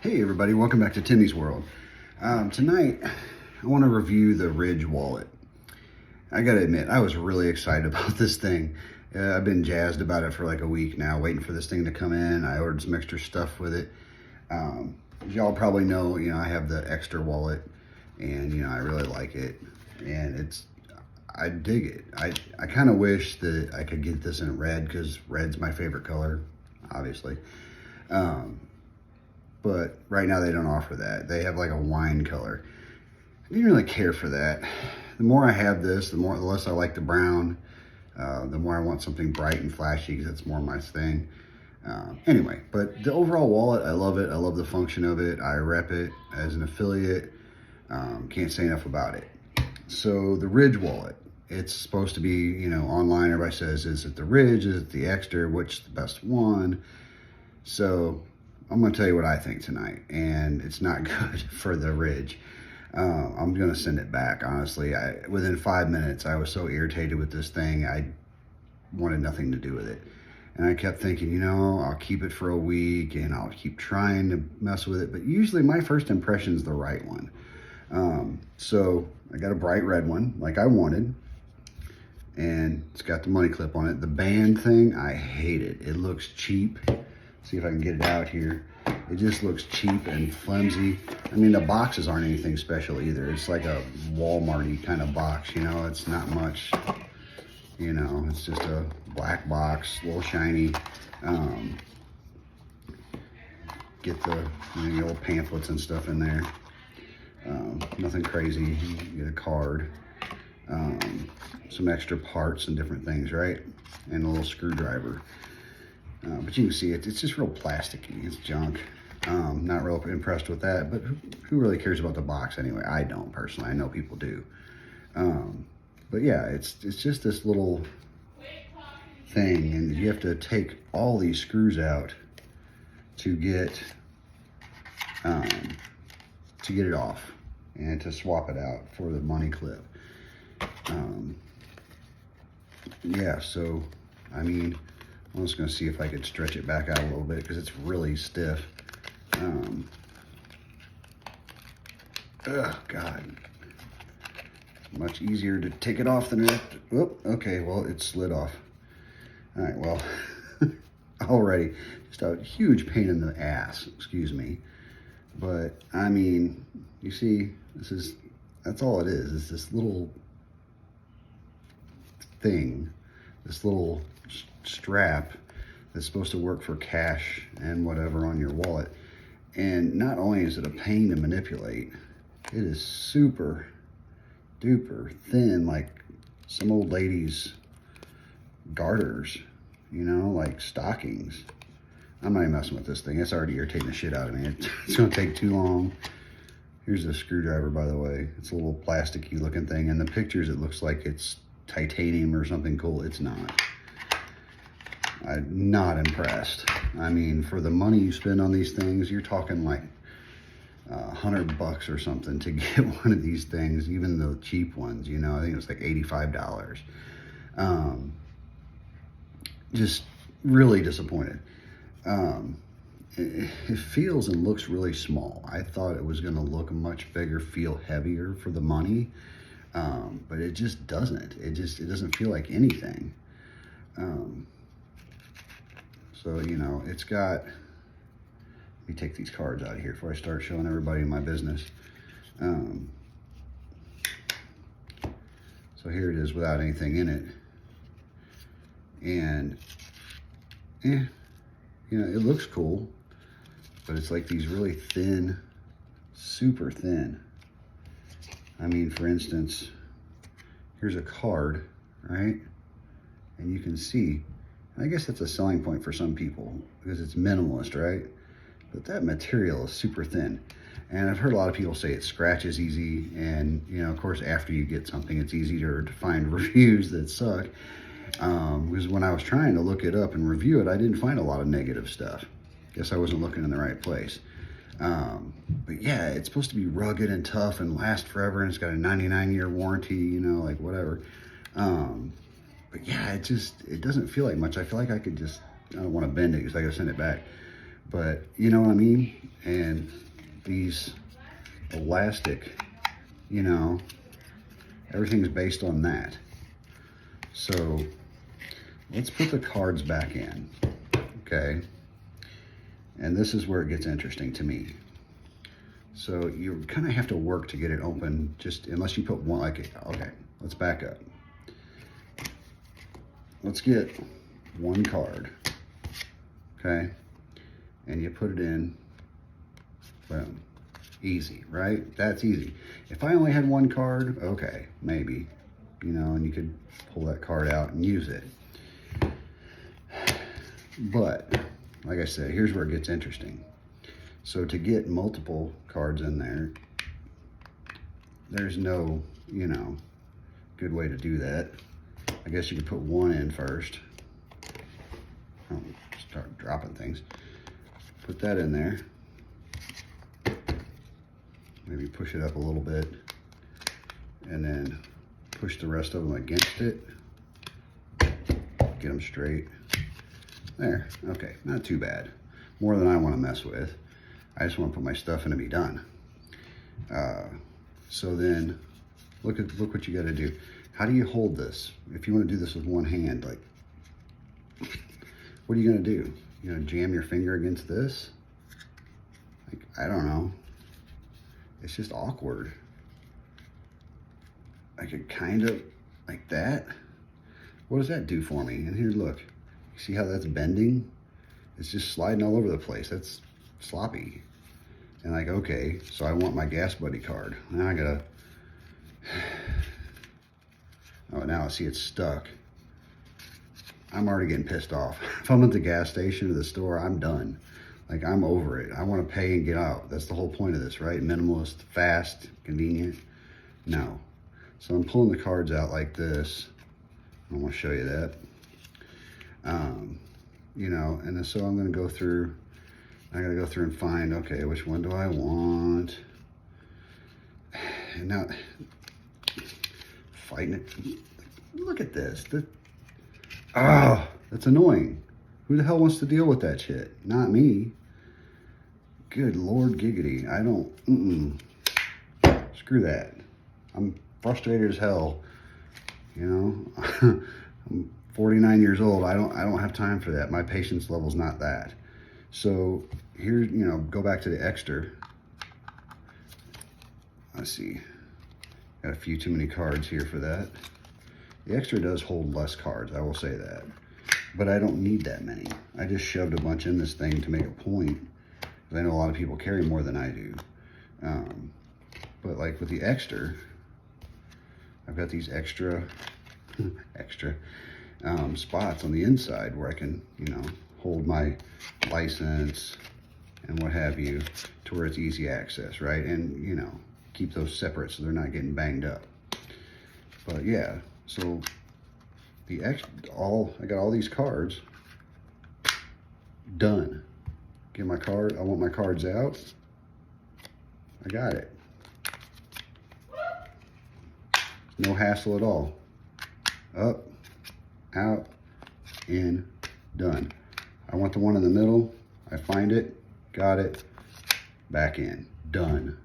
Hey everybody, welcome back to Timmy's World. Tonight, I want to review the Ridge wallet. I gotta admit, I was really excited about this thing. I've been jazzed about it for like a week now, waiting for this thing to come in. I ordered some extra stuff with it. As y'all probably know, I have the Ekster wallet, and I really like it, and I dig it. I kind of wish that I could get this in red, because red's my favorite color, obviously. But right now they don't offer that. They have like a wine color. I didn't really care for that. The more I have this, the less I like the brown. The more I want something bright and flashy, because that's more my thing. Anyway, but the overall wallet, I love it. I love the function of it. I rep it as an affiliate. Can't say enough about it. So the Ridge wallet, it's supposed to be, online. Everybody says, is it the Ridge? Is it the Ekster? Which is the best one? So I'm going to tell you what I think tonight, and it's not good for the Ridge. I'm going to send it back, honestly. Within 5 minutes, I was so irritated with this thing, I wanted nothing to do with it. And I kept thinking, I'll keep it for a week, and I'll keep trying to mess with it. But usually my first impression is the right one. So I got a bright red one, like I wanted. And it's got the money clip on it. The band thing, I hate it. It looks cheap. See if I can get it out here. It just looks cheap and flimsy. I mean, the boxes aren't anything special either. It's like a Walmart-y kind of box, It's not much, It's just a black box, a little shiny. Get the old pamphlets and stuff in there. Nothing crazy. You get a card. Some extra parts and different things, right? And a little screwdriver. But you can see it's just real plasticky. It's junk. Not real impressed with that, but who really cares about the box anyway? I don't personally. I know people do. But yeah, it's just this little thing, and you have to take all these screws out to get it off and to swap it out for the money clip. Yeah, so I mean, I'm just going to see if I could stretch it back out a little bit, because it's really stiff. Oh, God. Much easier to take it off than it. Whoop, okay, well, it slid off. All right, well, already just a huge pain in the ass, excuse me. But, I mean, you see, that's all it is. It's this little thing, this little strap that's supposed to work for cash and whatever on your wallet. And not only is it a pain to manipulate, it is super duper thin, like some old lady's garters, like stockings. I'm not even messing with this thing. It's already irritating the shit out of me. It's gonna take too long. Here's the screwdriver, by the way. It's a little plasticky looking thing. In the pictures, it looks like it's titanium or something cool. It's not. I'm not impressed. I mean, for the money you spend on these things, you're talking like $100 or something to get one of these things, even the cheap ones, I think it was like $85. Just really disappointed. It feels and looks really small. I thought it was going to look much bigger, feel heavier for the money, but it just doesn't. It doesn't feel like anything. So, it's got, let me take these cards out of here before I start showing everybody my business. So here it is without anything in it. And, it looks cool, but it's like these really thin, super thin. I mean, for instance, here's a card, right? And you can see, I guess that's a selling point for some people because it's minimalist, right? But that material is super thin. And I've heard a lot of people say it scratches easy. And, of course, after you get something, it's easier to find reviews that suck. Because when I was trying to look it up and review it, I didn't find a lot of negative stuff. Guess I wasn't looking in the right place. But yeah, it's supposed to be rugged and tough and last forever. And it's got a 99-year warranty, like whatever. But yeah, it doesn't feel like much. I feel like I could just, I don't want to bend it because I got to send it back. but you know what I mean? And these elastic, you know, everything's based on that. So let's put the cards back in, okay? And this is where it gets interesting to me. So you kind of have to work to get it open, just unless you put one, like, okay, let's back up. Let's get one card, okay? And you put it in, boom, easy, right? That's easy. If I only had one card, okay, maybe, you know, and you could pull that card out and use it. But, like I said, here's where it gets interesting. So to get multiple cards in there, there's no, you know, good way to do that. I guess you could put one in first. Oh, start dropping things. Put that in there. Maybe push it up a little bit. And then push the rest of them against it. Get them straight. There, okay, not too bad. More than I want to mess with. I just want to put my stuff in and be done. So then, look what you got to do. How do you hold this? If you want to do this with one hand, like, what are you going to do? You know, jam your finger against this? Like, I don't know. It's just awkward. I could kind of, like that. What does that do for me? And here, look. You see how that's bending? It's just sliding all over the place. That's sloppy. And like, okay, so I want my Gas Buddy card. Now I gotta, oh, now I see it's stuck. I'm already getting pissed off. If I'm at the gas station or the store, I'm done. Like, I'm over it. I want to pay and get out. That's the whole point of this, right? Minimalist, fast, convenient. No. So I'm pulling the cards out like this. I want to show you that. You know, and then so I'm going to go through. I got to go through and find, okay, which one do I want? And now, fighting it. Look at this. That's annoying. Who the hell wants to deal with that shit? Not me. Good Lord giggity. I don't, Screw that. I'm frustrated as hell. You know, I'm 49 years old. I don't have time for that. My patience level's not that. So here, you know, go back to the Ekster. Let's see. Got a few too many cards here for that. The Ekster does hold less cards, I will say that. But I don't need that many. I just shoved a bunch in this thing to make a point. Because I know a lot of people carry more than I do. But like with the Ekster, I've got these extra spots on the inside where I can, you know, hold my license and what have you to where it's easy access, right? And, you know, keep those separate so they're not getting banged up. But yeah, so I got all these cards done. Get my card, I want my cards out. I got it. No hassle at all. Up, out, in, done. I want the one in the middle. I find it, got it, back in, done.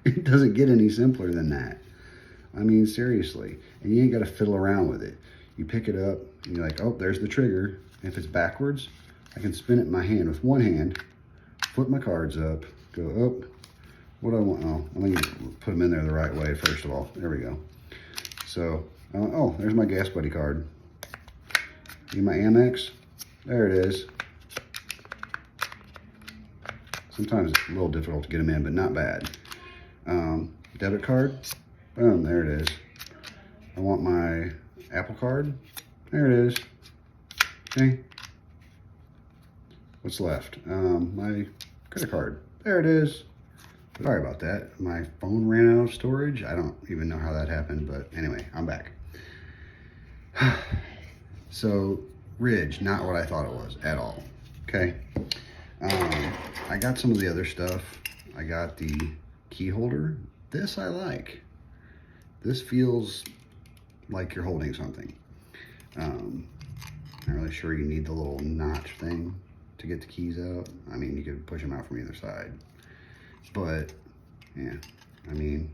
It doesn't get any simpler than that. I mean, seriously. And you ain't got to fiddle around with it. You pick it up, and you're like, oh, there's the trigger. If it's backwards, I can spin it in my hand with one hand, flip my cards up, go up. What do I want? Oh, let me put them in there the right way, first of all. There we go. So, oh, there's my Gas Buddy card. Need my Amex? There it is. Sometimes it's a little difficult to get them in, but not bad. Debit card? Boom, there it is. I want my Apple card. There it is. Okay. What's left? My credit card. There it is. Sorry about that. My phone ran out of storage. I don't even know how that happened, but anyway, I'm back. So, Ridge, not what I thought it was at all. Okay. I got some of the other stuff. I got the key holder. This I like. This feels like you're holding something. Not really sure you need the little notch thing to get the keys out. I mean, you could push them out from either side, but yeah, I mean,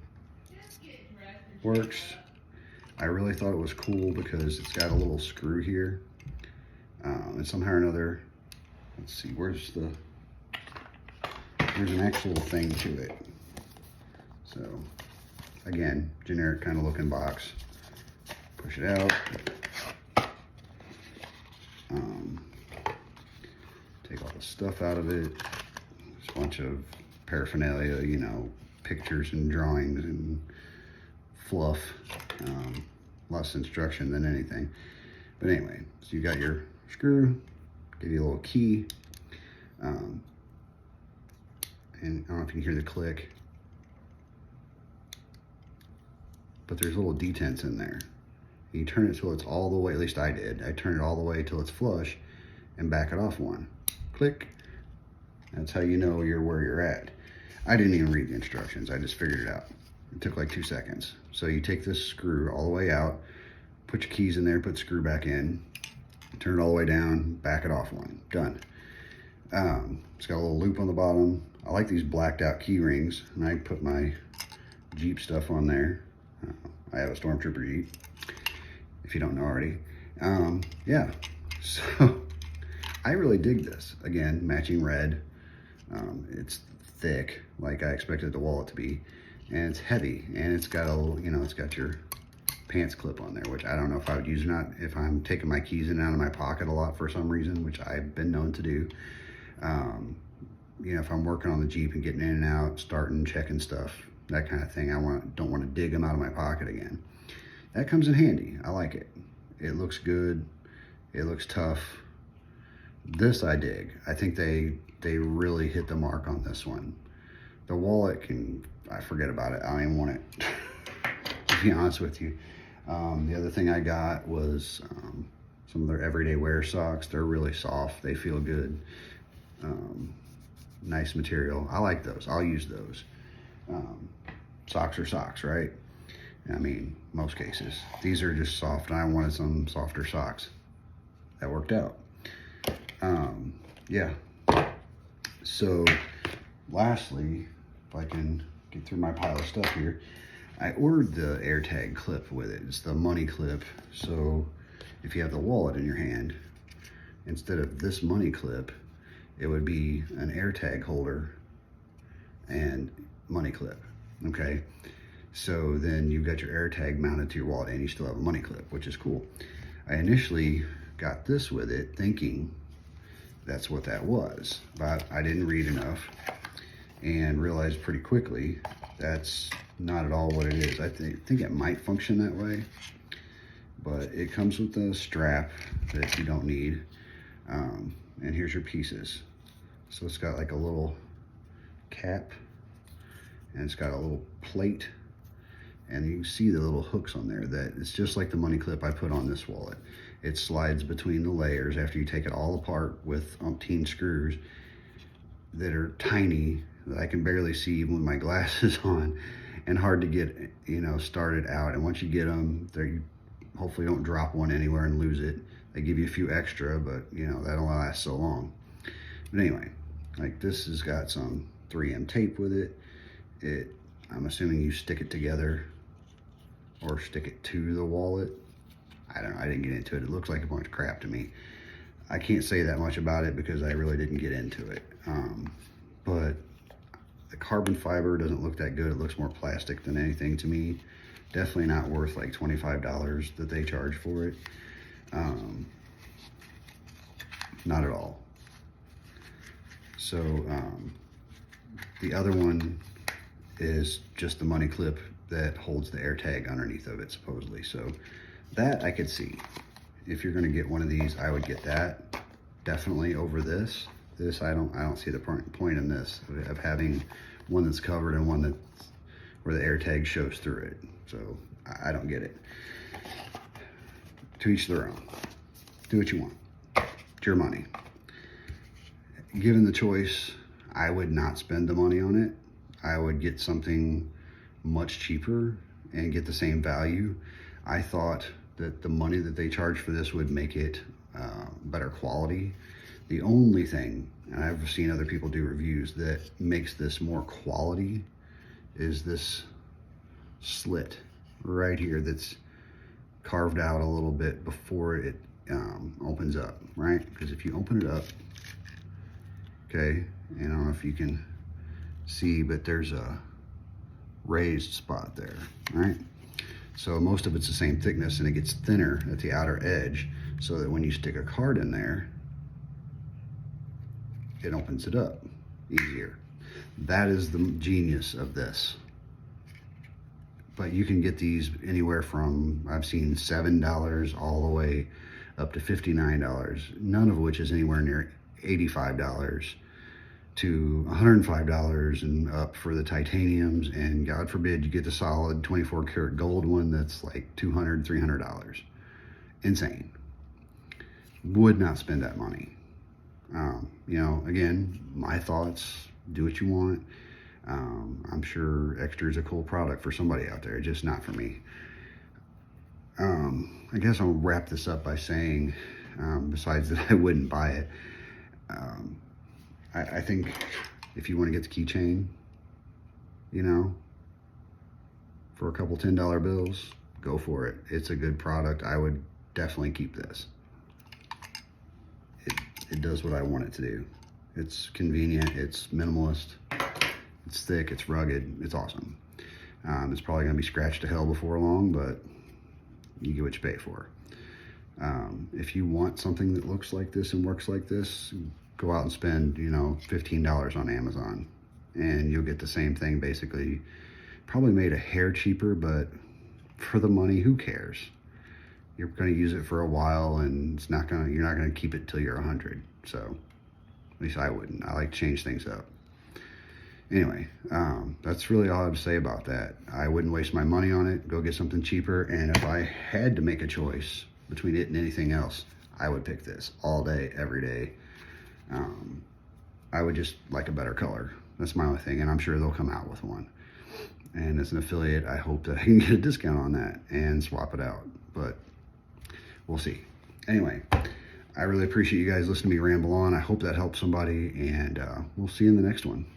works. I really thought it was cool because it's got a little screw here, and somehow or another, let's see, there's an actual thing to it. So again, generic kind of looking box. Push it out. Take all the stuff out of it. There's a bunch of paraphernalia, you know, pictures and drawings and fluff. Less instruction than anything. But anyway, so you got your screw, give you a little key. And I don't know if you can hear the click, but there's little detents in there. You turn it till it's all the way, at least I did. I turn it all the way till it's flush and back it off one. Click. That's how you know where you're at. I didn't even read the instructions. I just figured it out. It took like 2 seconds. So you take this screw all the way out, put your keys in there, put the screw back in, turn it all the way down, back it off one. Done. It's got a little loop on the bottom. I like these blacked out key rings, and I put my Jeep stuff on there. I have a Stormtrooper Jeep, if you don't know already. Yeah, so I really dig this. Again, matching red. It's thick, like I expected the wallet to be, and it's heavy, and it's got a little, you know, it's got your pants clip on there, which I don't know if I would use or not if I'm taking my keys in and out of my pocket a lot for some reason, which I've been known to do. You know, if I'm working on the Jeep and getting in and out, starting, checking stuff, that kind of thing, don't want to dig them out of my pocket again. That comes in handy. I like it. It looks good. It looks tough. This I dig. I think they really hit the mark on this one. The wallet I forget about it. I don't even want it, to be honest with you. The other thing I got was some of their everyday wear socks. They're really soft. They feel good. Nice material. I like those. I'll use those. Socks are socks, right? I mean, most cases. These are just soft, and I wanted some softer socks. That worked out. Yeah. So, lastly, if I can get through my pile of stuff here, I ordered the AirTag clip with it. It's the money clip. So, if you have the wallet in your hand, instead of this money clip, it would be an AirTag holder and money clip. Okay, so then you've got your AirTag mounted to your wallet and you still have a money clip, which is cool. I initially got this with it thinking that's what that was, but I didn't read enough and realized pretty quickly that's not at all what it is. I think it might function that way, but it comes with a strap that you don't need, and here's your pieces. So it's got like a little cap, and it's got a little plate, and you can see the little hooks on there. That it's just like the money clip I put on this wallet. It slides between the layers after you take it all apart with umpteen screws that are tiny that I can barely see even with my glasses on, and hard to get, you know, started out. And once you get them, you hopefully don't drop one anywhere and lose it. They give you a few extra, but you know, that'll last so long. But anyway, like this has got some 3M tape with it. I'm assuming you stick it together or stick it to the wallet. I don't know, I didn't get into it. It looks like a bunch of crap to me. I can't say that much about it because I really didn't get into it. But the carbon fiber doesn't look that good. It looks more plastic than anything to me. Definitely not worth like $25 that they charge for it. Not at all. So the other one is just the money clip that holds the AirTag underneath of it, supposedly. So that I could see. If you're gonna get one of these, I would get that definitely over this. This I don't see the point in this of having one that's covered and one that's where the AirTag shows through it. So I don't get it. To each their own. Do what you want. It's your money. Given the choice, I would not spend the money on it. I would get something much cheaper and get the same value. I thought that the money that they charge for this would make it better quality. The only thing, and I've seen other people do reviews, that makes this more quality is this slit right here that's carved out a little bit before it opens up, right? Because if you open it up, okay, and I don't know if you can see, but there's a raised spot there, right? So most of it's the same thickness, and it gets thinner at the outer edge so that when you stick a card in there, it opens it up easier. That is the genius of this. But you can get these anywhere from, I've seen $7 all the way up to $59, none of which is anywhere near $85 to $105 and up for the titaniums, and God forbid you get the solid 24 karat gold one that's like $200, $300. Insane. Would not spend that money. You know, again, my thoughts, do what you want. I'm sure Ekster is a cool product for somebody out there, just not for me. I guess I'll wrap this up by saying, besides that I wouldn't buy it, I think if you want to get the keychain, you know, for a couple $10 bills, go for it. It's a good product. I would definitely keep this. It does what I want it to do. It's convenient, it's minimalist, it's thick, it's rugged, it's awesome. It's probably gonna be scratched to hell before long, but you get what you pay for. If you want something that looks like this and works like this, go out and spend, you know, $15 on Amazon, and you'll get the same thing basically. Probably made a hair cheaper, but for the money, who cares? You're going to use it for a while, and you're not going to keep it till you're 100. So at least I wouldn't. I like to change things up. Anyway, that's really all I have to say about that. I wouldn't waste my money on it. Go get something cheaper. And if I had to make a choice between it and anything else, I would pick this all day, every day. I would just like a better color. That's my only thing. And I'm sure they'll come out with one. And as an affiliate, I hope that I can get a discount on that and swap it out. But we'll see. Anyway, I really appreciate you guys listening to me ramble on. I hope that helps somebody, and we'll see you in the next one.